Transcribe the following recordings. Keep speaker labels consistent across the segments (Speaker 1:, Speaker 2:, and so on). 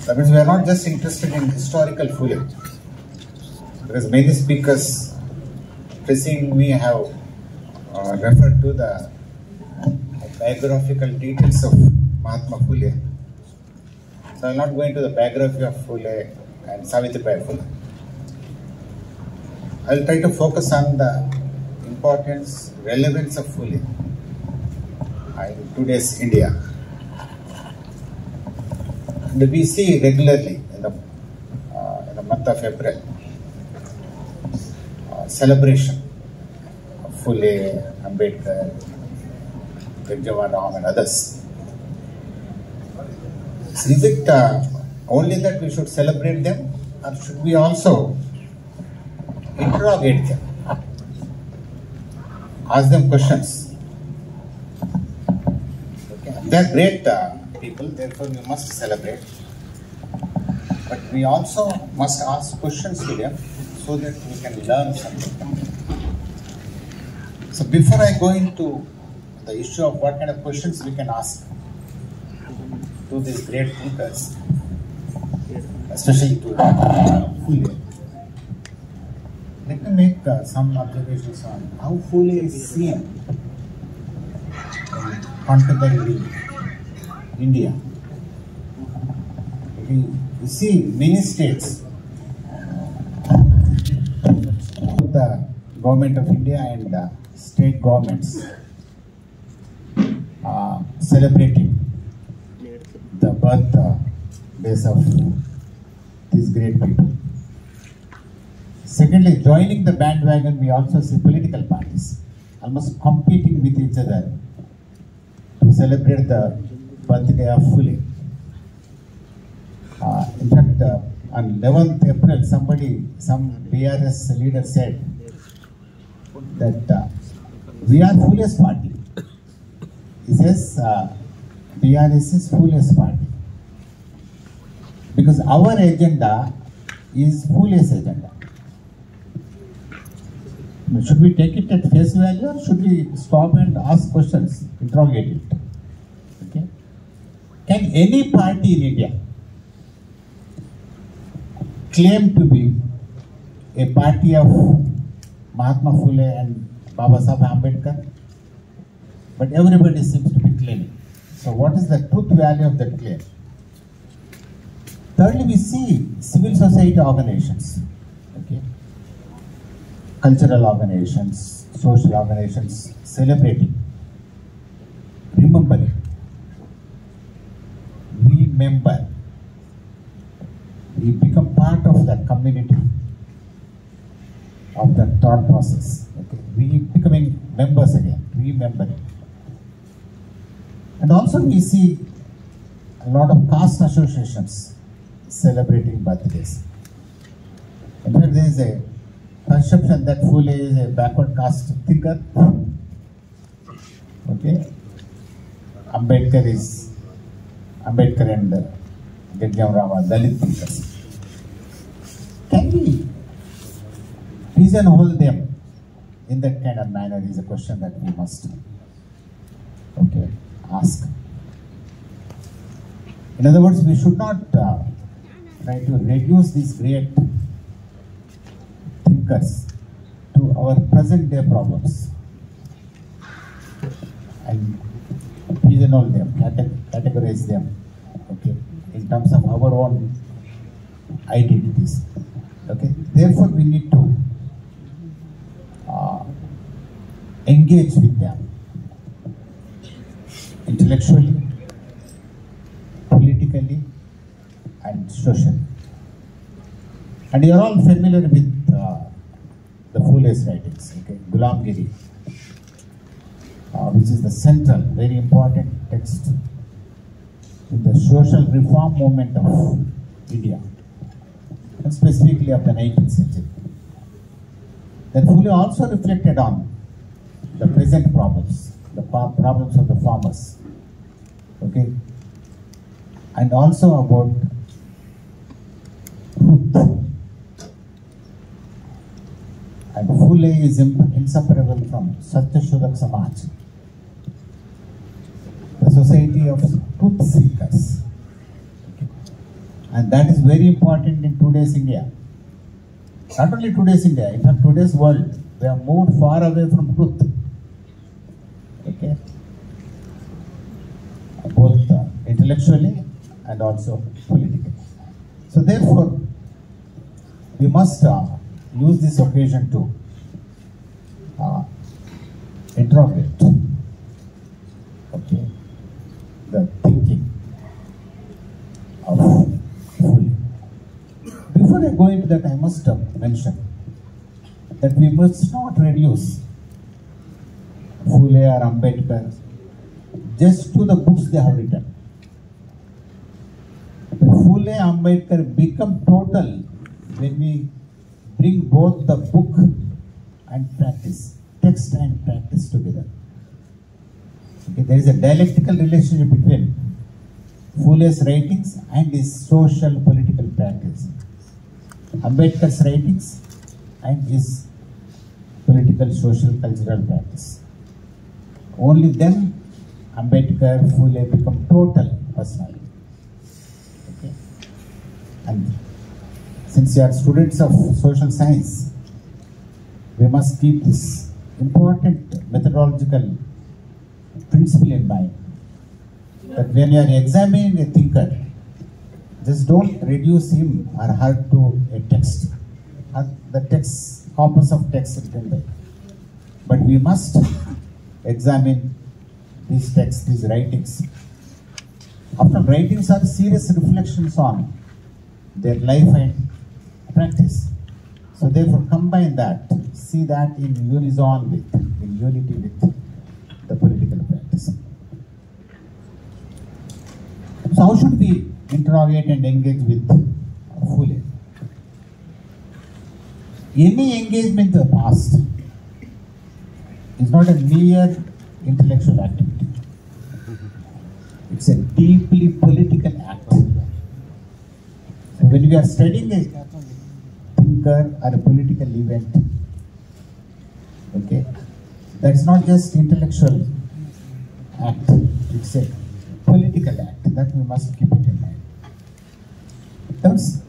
Speaker 1: That means we are not just interested in historical Phule, because many speakers preceding me have referred to the biographical details of Mahatma Phule. So I will not go into the biography of Phule and Savitribai Phule. I will try to focus on the importance, relevance of Phule in today's India. And we see regularly in the month of April celebration of Phule, Ambedkar, Gajjavan Ram and others. So is it only that we should celebrate them, or should we also interrogate them, ask them questions? Okay. They are great people, therefore we must celebrate. But we also must ask questions to them so that we can learn something. So before I go into the issue of what kind of questions we can ask to these great thinkers, especially to Phule, let me make some observations on how Phule is seen in contemporary India. You see many states, the government of India and state governments celebrating the birthdays of these great people. Secondly, joining the bandwagon, we also see political parties almost competing with each other to celebrate the birthday of Phule. In fact, on 11th April, some BRS leader said that we are Phule's party. He says BRS is Phule's party because our agenda is Phule's agenda. Should we take it at face value, or should we stop and ask questions, interrogate it? Okay. Can any party in India claim to be a party of Mahatma Phule and Babasaheb Ambedkar? But everybody seems to be claiming. So what is the truth value of that claim? Thirdly, we see civil society organizations, okay, cultural organizations, social organizations celebrating, remembering, remember. We become part of that community, of that thought process. Okay? We becoming members again, remembering. And also we see a lot of caste associations celebrating birthdays. In fact, there is a perception that Phule is a backward caste thinker. Okay? Ambedkar and Gajjavan Ram are Dalit thinkers. Can we pigeonhole them in that kind of manner is a question that we must ask. In other words, we should not try to reduce these great thinkers to our present day problems and pigeonhole them, categorize them, okay, in terms of our own identities. Okay, therefore we need to engage with them intellectually, politically, and socially. And you are all familiar with the Phule's writings, okay? Gulamgiri, which is the central, very important text in the social reform movement of India, and specifically of the 19th century. Then Phule also reflected on the present problems, the problems of the farmers, okay, and also about truth. And Phule is inseparable from Satyashodak Samaj. community of truth seekers. Okay. And that is very important in today's India. Not only today's India, in fact today's world, we have moved far away from truth. Okay. Both intellectually and also politically. So therefore, we must use this occasion to interrogate, okay, the thinking of Phule. Before I go into that, I must mention that we must not reduce Phule or Ambedkar just to the books they have written. Phule, Ambedkar become total when we bring both the book and practice, text and practice together. Okay, there is a dialectical relationship between Phule's writings and his social political practice, Ambedkar's writings and his political, social, cultural practice. Only then Ambedkar, Phule become total personality. Okay? And since you are students of social science, we must keep this important methodological principle in mind. That when you are examining a thinker, just don't reduce him or her to a text, or the text, corpus of text written by. But we must examine these texts, these writings. After all, writings are serious reflections on their life and practice. So therefore, combine that, see that in unison with, in unity with the political practice. So how should we interrogate and engage with Phule? Any engagement in the past is not a mere intellectual activity. It's a deeply political act. So when we are studying a thinker or a political event, okay, that's not just intellectual act, it's a political act. That we must keep it in mind. Thus,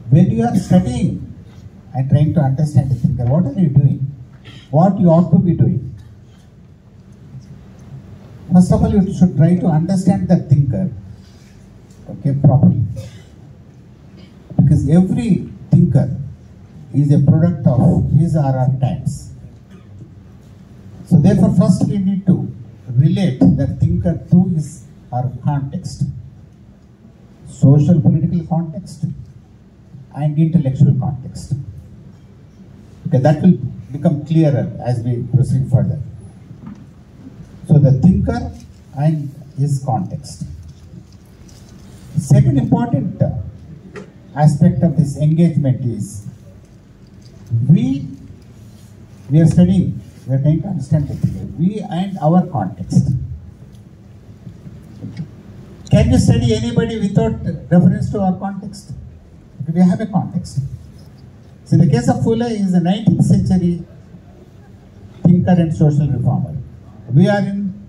Speaker 1: when you are studying and trying to understand a thinker, what are you doing? What you ought to be doing? First of all, you should try to understand the thinker, okay, properly. Because every thinker is a product of his or her times. So therefore, first we need to relate that thinker to his or context, social political context and intellectual context. Okay, that will become clearer as we proceed further. So the thinker and his context. Second important aspect of this engagement is we are studying, we are trying to understand the thinker, we and our context. Can you study anybody without reference to our context? We have a context. So in the case of Phule, he is a 19th century thinker and social reformer. We are in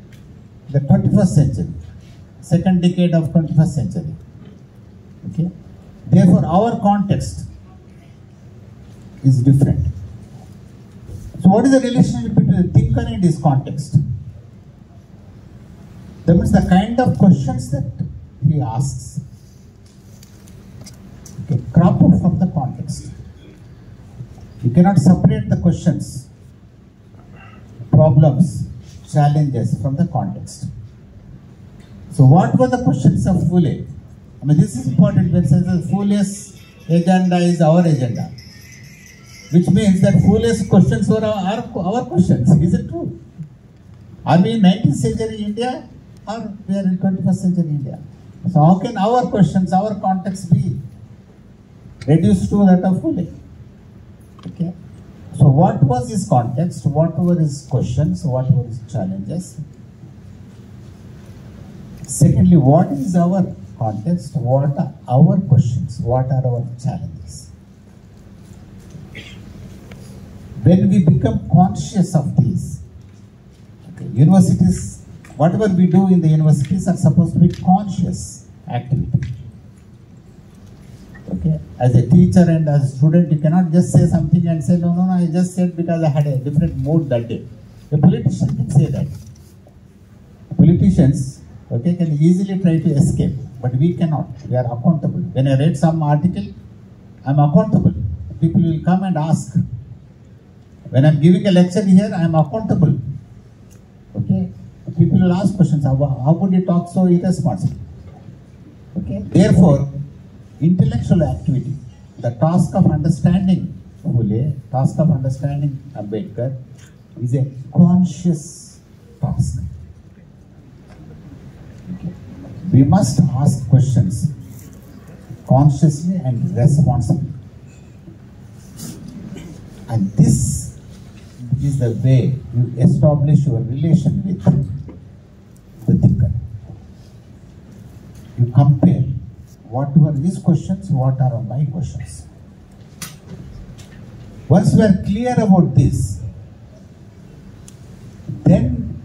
Speaker 1: the 21st century, second decade of 21st century. Okay? Therefore, our context is different. So what is the relationship between the thinker and his context? That means the kind of questions that he asks, okay, crop up from the context. You cannot separate the questions, problems, challenges from the context. So what were the questions of Phule? I mean, this is important when it says that Phule's agenda is our agenda, which means that Phule's questions were our questions. Is it true? Are we in 19th century India or we are in 21st century India? So how can our questions, our context be reduced to that of Phule? Okay. So what was his context? What were his questions? What were his challenges? Secondly, what is our context? What are our questions? What are our challenges? When we become conscious of these, okay, universities whatever we do in the universities are supposed to be conscious activity. Okay, as a teacher and as a student, you cannot just say something and say, no, I just said because I had a different mood that day. A politician can say that. Politicians, okay, can easily try to escape, but we cannot. We are accountable. When I read some article, I am accountable. People will come and ask. When I am giving a lecture here, I am accountable. Okay, people will ask questions. How could you talk so irresponsibly? Okay, therefore, intellectual activity, the task of understanding Phule, task of understanding Ambedkar is a conscious task. Okay. We must ask questions consciously and responsibly. And this is the way you establish your relation with the thinker. You compare what were his questions, what are my questions. Once we are clear about this, then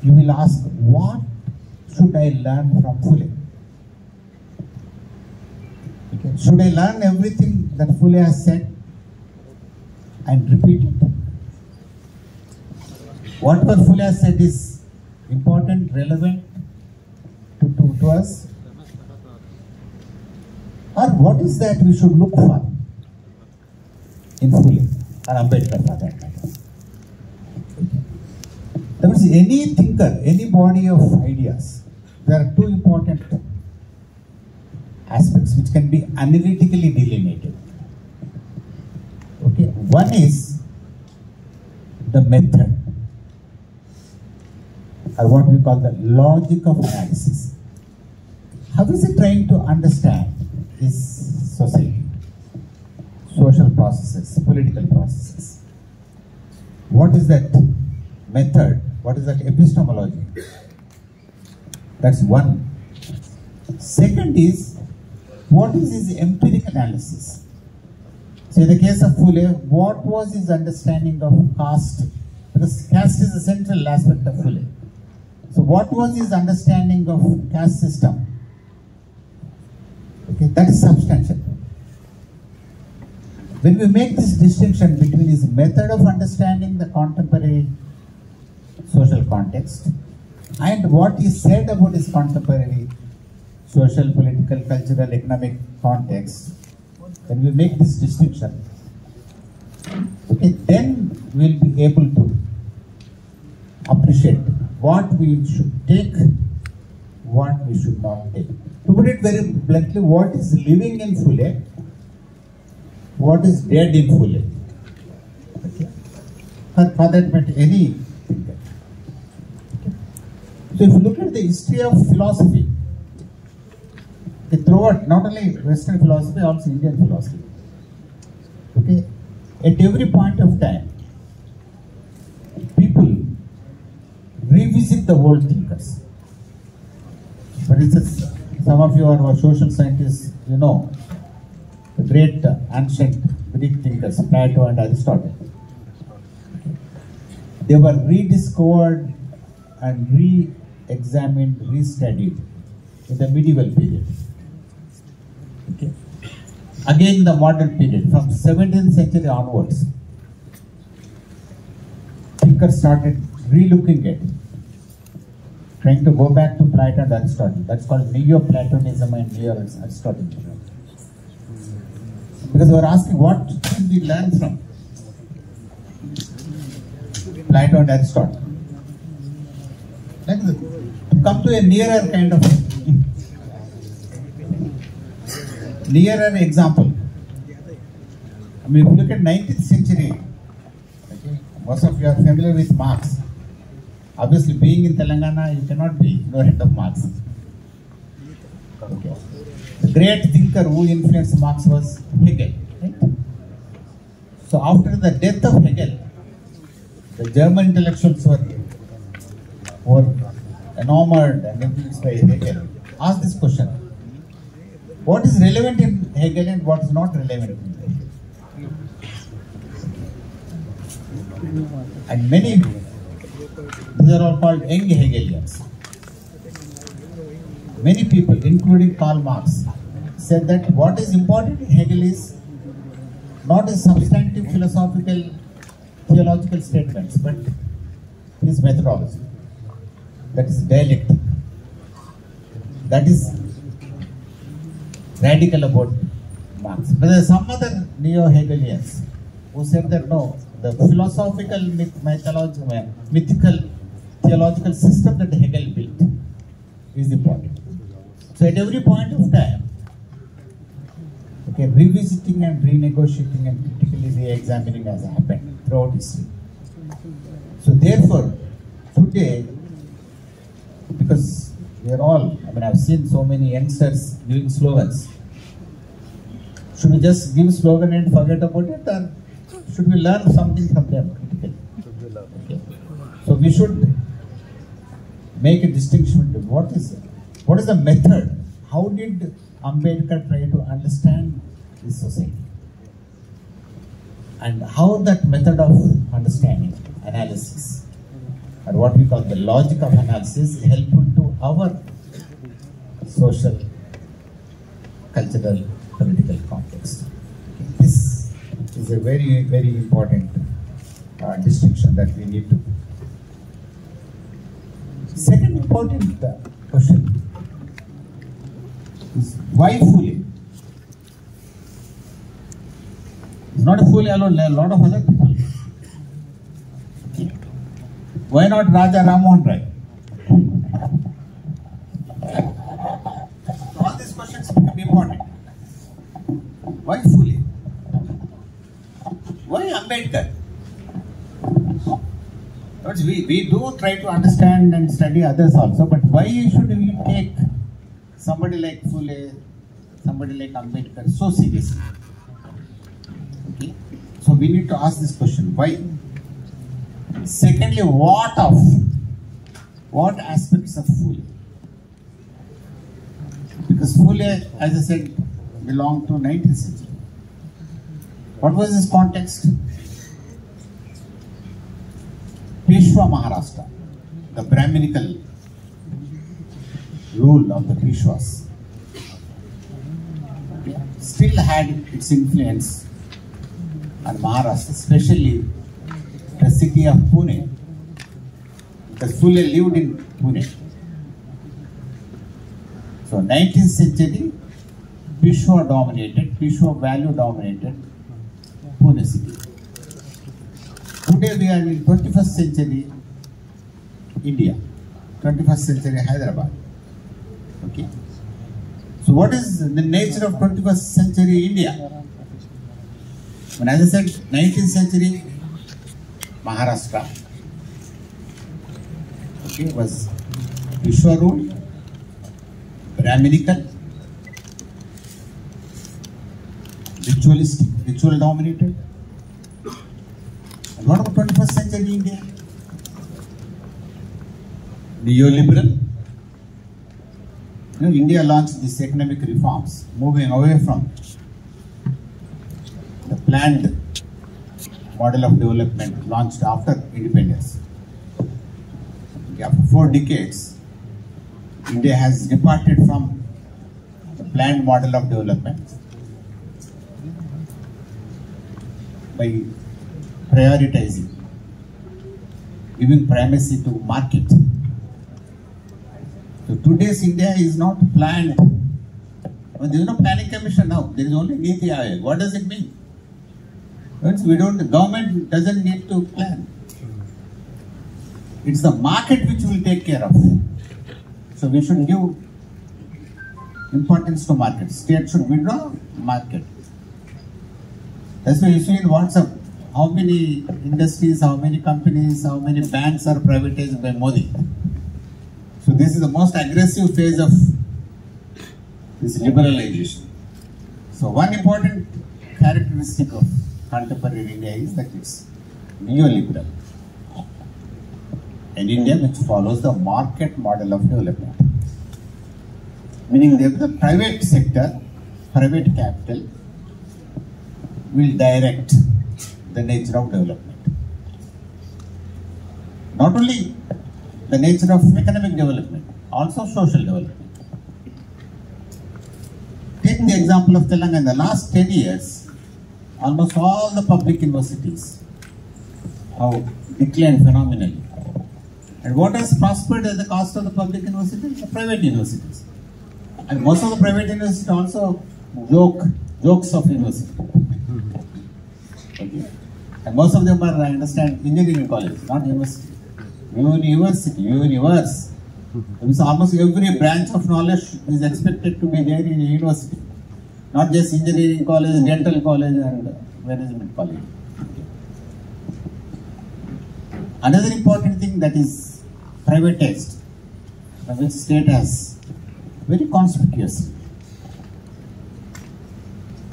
Speaker 1: you will ask, what should I learn from Phule? Okay. Should I learn everything that Phule has said and repeat it? Whatever Phule has said is important, relevant to us? Or what is that we should look for in Phule or Ambedkar for that matter? Okay. That means any thinker, any body of ideas, there are two important aspects which can be analytically delineated. Okay. One is the method, or what we call the logic of analysis. How is it trying to understand this society, social processes, political processes? What is that method? What is that epistemology? That's one. Second is, what is his empirical analysis? So in the case of Phule, what was his understanding of caste? Because caste is a central aspect of Phule. So what was his understanding of caste system? Okay, that is substantial. When we make this distinction between his method of understanding the contemporary social context and what he said about his contemporary social, political, cultural, economic context, when we make this distinction, okay, then we will be able to appreciate what we should take, what we should not take. To put it very bluntly, what is living in Phule, what is dead in Phule. Okay. For that matter, any thinker. Okay. So if you look at the history of philosophy, throughout not only Western philosophy, also Indian philosophy. Okay. At every point of time, people revisit the old thinkers. For instance, some of you are social scientists, you know, the great ancient Greek thinkers, Plato and Aristotle. They were rediscovered and re-examined, re-studied in the medieval period. Okay. Again, the modern period, from 17th century onwards, thinkers started re-looking at it, trying to go back to Plato and Aristotle. That's called Neo-Platonism and Neo-Aristotelianism. Because they were asking, what should we learn from Plato and Aristotle? Like to come to a nearer kind of nearer example. I mean, if you look at 19th century, okay, most of you are familiar with Marx. Obviously, being in Telangana, you cannot be ignorant of Marx. Okay. The great thinker who influenced Marx was Hegel. Right? So after the death of Hegel, the German intellectuals were enamored and influenced by Hegel. Ask this question: what is relevant in Hegel and what is not relevant in Hegel? And many These are all called young Hegelians. Many people, including Karl Marx, said that what is important in Hegel is not his substantive philosophical, theological statements, but his methodology. That is dialectic. That is radical about Marx. But there are some other neo-Hegelians who said that no, the philosophical, mythical, theological system that Hegel built is important. So at every point of time, okay, revisiting and renegotiating and critically re-examining has happened throughout history. So therefore, today, because we are all, I've seen so many youngsters giving slogans. Should we just give slogan and forget about it, or should we learn something from them critically? Okay. So we should make a distinction between what is the method? How did Ambedkar try to understand this society? And how that method of understanding, analysis, or what we call the logic of analysis is helpful to our social, cultural, political context. Okay. This is a very, very important distinction that we need to. Second important question is why Phule? It's not a Phule alone, there are a lot of other people. Okay. Why not Raja Rammohn Rai? All these questions become important. Why Phule? Why Ambedkar? We do try to understand and study others also, but why should we take somebody like Phule, somebody like Ambedkar so seriously? Okay? So we need to ask this question, why? Secondly, what aspects of Phule? Because Phule, as I said, belonged to 19th century. What was his context? Peshwa Maharashtra, the Brahminical rule of the Peshwas, still had its influence on Maharashtra, especially the city of Pune, because Phule lived in Pune. So 19th century, Peshwa value dominated Pune city. Today we are in 21st century India, 21st century Hyderabad. Okay. So what is the nature of 21st century India? When, as I said, 19th century Maharashtra, okay, was Peshwa rule, Brahminical, ritualistic, ritual dominated. And what about 21st century India? Neoliberal. India launched these economic reforms, moving away from the planned model of development launched after independence. After 4 decades, India has departed from the planned model of development by prioritizing, giving primacy to market. So today's India is not planned. There is no planning commission now. There is only Niti Aayog. What does it mean? The government doesn't need to plan. It's the market which will take care of. So we should give importance to market. State should withdraw, market. That's why you see in WhatsApp, how many industries, how many companies, how many banks are privatized by Modi. So this is the most aggressive phase of this liberalization. So one important characteristic of contemporary India is that it's neoliberal. An India which follows the market model of development. Meaning that the private sector, private capital will direct the nature of development. Not only the nature of economic development, also social development. Take the example of Telangana. In the last 10 years, almost all the public universities have declined phenomenally. And what has prospered at the cost of the public universities? The private universities. And most of the private universities also jokes of university. Okay. And most of them are, I understand, engineering colleges, not university. Universe. Because almost every branch of knowledge is expected to be there in a university. Not just engineering college, dental college and management college. Another important thing that is privatized, which state has very conspicuously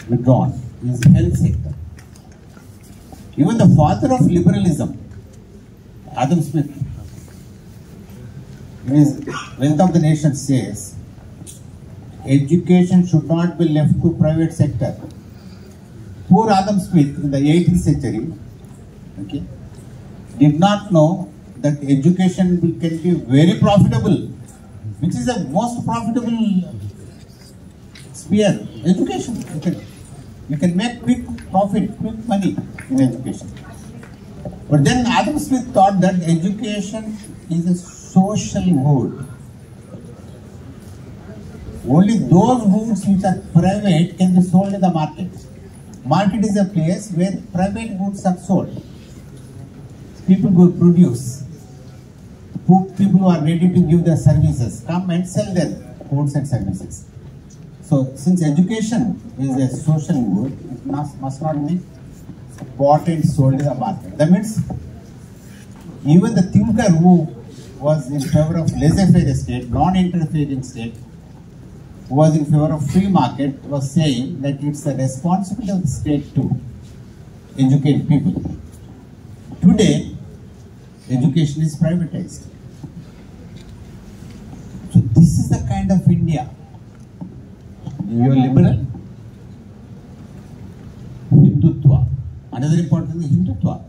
Speaker 1: withdrawn, is health sector. Even the father of liberalism, Adam Smith, in his Wealth of the Nation says, education should not be left to private sector. Poor Adam Smith in the 18th century, okay, did not know that education can be very profitable. Which is the most profitable sphere? Education. You can make quick profit, quick money in education. But then Adam Smith thought that education is a social good. Only those goods which are private can be sold in the market. Market is a place where private goods are sold. People go produce. People who are ready to give their services come and sell their goods and services. So, since education is a social good, it must not be bought and sold in the market. That means, even the thinker who was in favor of laissez-faire state, non-interfering state, who was in favor of free market, was saying that it's the responsibility of the state to educate people. Today, education is privatized. So this is the kind of India. You are liberal, Hindutva. Another important thing is Hindutva.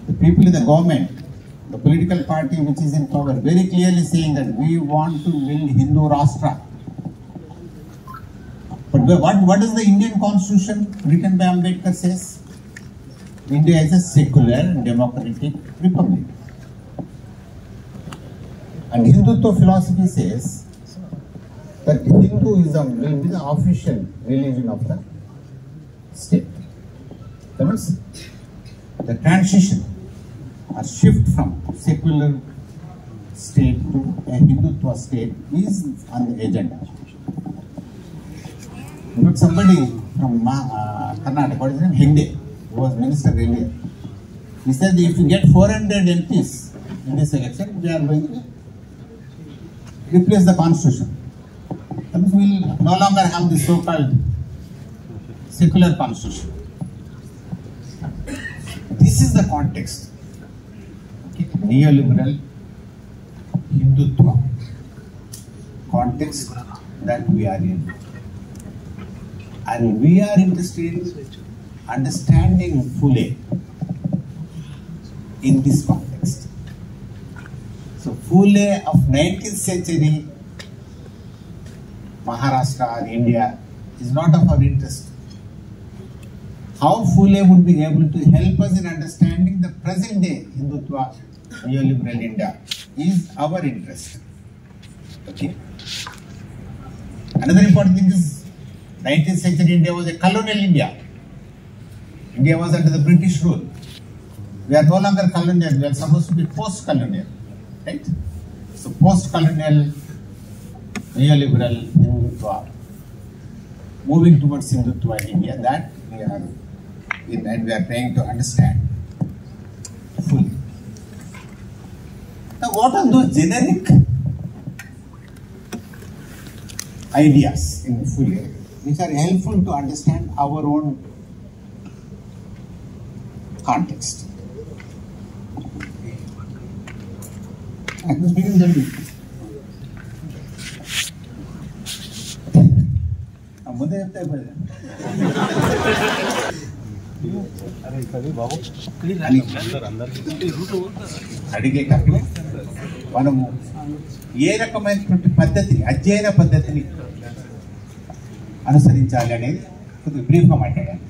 Speaker 1: The people in the government, the political party which is in power, very clearly saying that we want to build Hindu Rashtra. But what does the Indian constitution written by Ambedkar says? India is a secular and democratic republic. And Hindutva philosophy says that Hinduism will be the official religion of the state. That means the transition or shift from secular state to a Hindutva state is on the agenda. But somebody from Karnataka, what is his name? Hegde, who was minister earlier, he said if you get 400 MPs in this election, we are going to replace the constitution. That means we will no longer have the so-called secular constitution. This is the context. Neoliberal Hindutva context that we are in. And we are interested in understanding Phule in this context. So Phule of 19th century Maharashtra or India is not of our interest. How Phule would be able to help us in understanding the present day Hindutva neoliberal India is our interest. Okay. Another important thing is 19th century India was a colonial India. India was under the British rule. We are no longer colonial, we are supposed to be post-colonial. Right? So post-colonial neoliberal Hindutva, moving towards Hindutva in India, that we are in and we are trying to understand fully. Now what are those generic ideas in Phule which are helpful to understand our own context? I was speaking Delhi. అడిగే కప్పుడు మనము ఏ రకమైనటువంటి పద్ధతిని, అధ్యయన పద్ధతిని అనుసరించాలి అనేది కొద్దిగా బ్రీఫ్గా మాట్లాడాలి.